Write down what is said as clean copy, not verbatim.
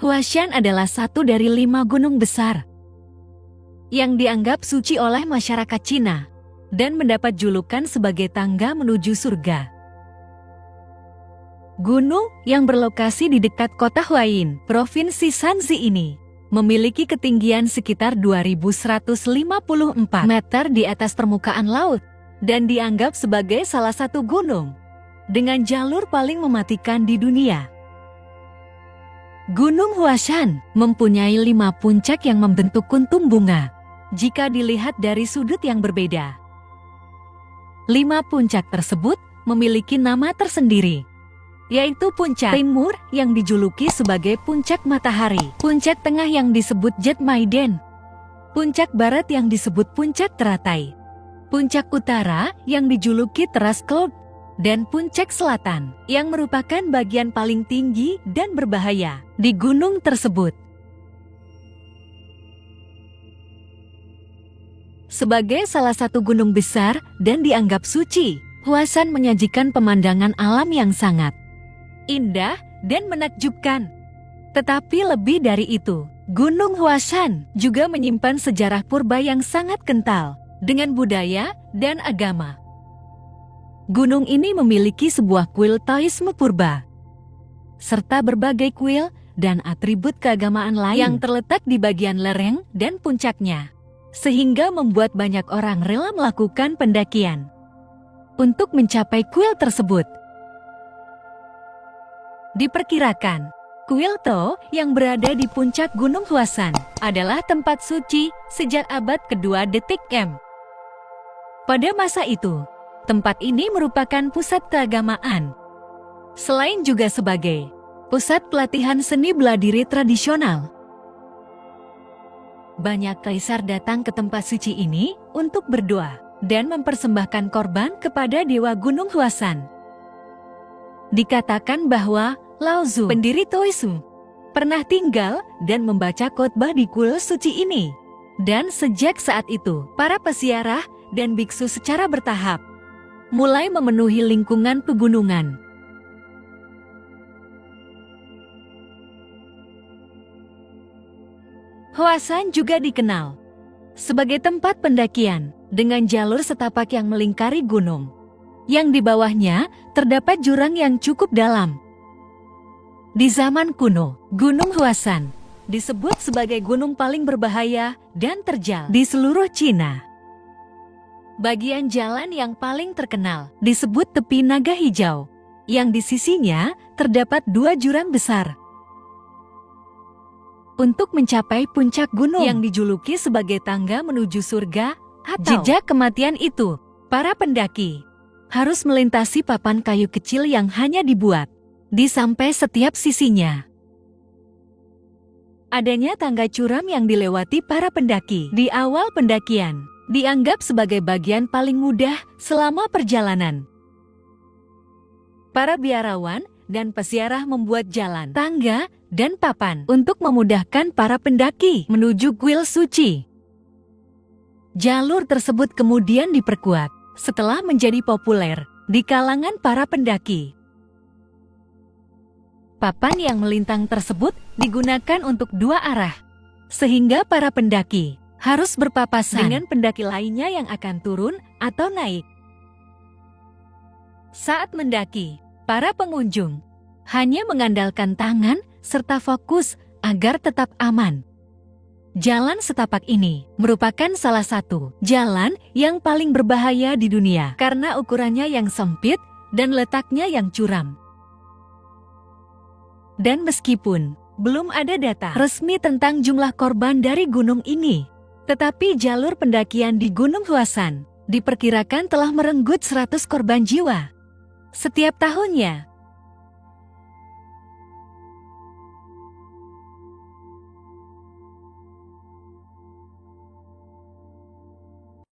Huashan adalah satu dari 5 gunung besar yang dianggap suci oleh masyarakat Cina dan mendapat julukan sebagai tangga menuju surga. Gunung yang berlokasi di dekat kota Huayin, Provinsi Shanxi ini, memiliki ketinggian sekitar 2.154 meter di atas permukaan laut dan dianggap sebagai salah satu gunung dengan jalur paling mematikan di dunia. Gunung Huashan mempunyai 5 puncak yang membentuk kuntum bunga jika dilihat dari sudut yang berbeda. 5 puncak tersebut memiliki nama tersendiri, yaitu Puncak Timur yang dijuluki sebagai Puncak Matahari, Puncak Tengah yang disebut Jet Maiden, Puncak Barat yang disebut Puncak Teratai, Puncak Utara yang dijuluki Teras Cloud, dan Puncak Selatan yang merupakan bagian paling tinggi dan berbahaya di gunung tersebut. Sebagai salah satu gunung besar dan dianggap suci, Huashan menyajikan pemandangan alam yang sangat indah dan menakjubkan. Tetapi lebih dari itu, Gunung Huashan juga menyimpan sejarah purba yang sangat kental dengan budaya dan agama. Gunung ini memiliki sebuah kuil Taoisme purba, serta berbagai kuil dan atribut keagamaan lain yang terletak di bagian lereng dan puncaknya, sehingga membuat banyak orang rela melakukan pendakian untuk mencapai kuil tersebut. Diperkirakan, kuil To yang berada di puncak Gunung Huashan adalah tempat suci sejak abad kedua DTM. Pada masa itu, tempat ini merupakan pusat keagamaan, selain juga sebagai pusat pelatihan seni bela diri tradisional. Banyak kaisar datang ke tempat suci ini untuk berdoa dan mempersembahkan korban kepada dewa Gunung Huashan. Dikatakan bahwa Lao Tzu, pendiri Taoisme, pernah tinggal dan membaca khotbah di kuil suci ini. Dan sejak saat itu, para peziarah dan biksu secara bertahap mulai memenuhi lingkungan pegunungan. Huashan juga dikenal sebagai tempat pendakian dengan jalur setapak yang melingkari gunung, yang di bawahnya terdapat jurang yang cukup dalam. Di zaman kuno, Gunung Huashan disebut sebagai gunung paling berbahaya dan terjal di seluruh Cina. Bagian jalan yang paling terkenal disebut Tepi Naga Hijau, yang di sisinya terdapat 2 jurang besar. Untuk mencapai puncak gunung yang dijuluki sebagai tangga menuju surga atau jejak kematian itu, para pendaki harus melintasi papan kayu kecil yang hanya dibuat di sampai setiap sisinya. Adanya tangga curam yang dilewati para pendaki di awal pendakian dianggap sebagai bagian paling mudah selama perjalanan. Para biarawan dan peziarah membuat jalan, tangga, dan papan untuk memudahkan para pendaki menuju kuil suci. Jalur tersebut kemudian diperkuat setelah menjadi populer di kalangan para pendaki. Papan yang melintang tersebut digunakan untuk 2 arah, sehingga para pendaki harus berpapasan dengan pendaki lainnya yang akan turun atau naik. Saat mendaki, para pengunjung hanya mengandalkan tangan serta fokus agar tetap aman. Jalan setapak ini merupakan salah satu jalan yang paling berbahaya di dunia karena ukurannya yang sempit dan letaknya yang curam. Dan meskipun belum ada data resmi tentang jumlah korban dari gunung ini, tetapi jalur pendakian di Gunung Huashan diperkirakan telah merenggut 100 korban jiwa setiap tahunnya.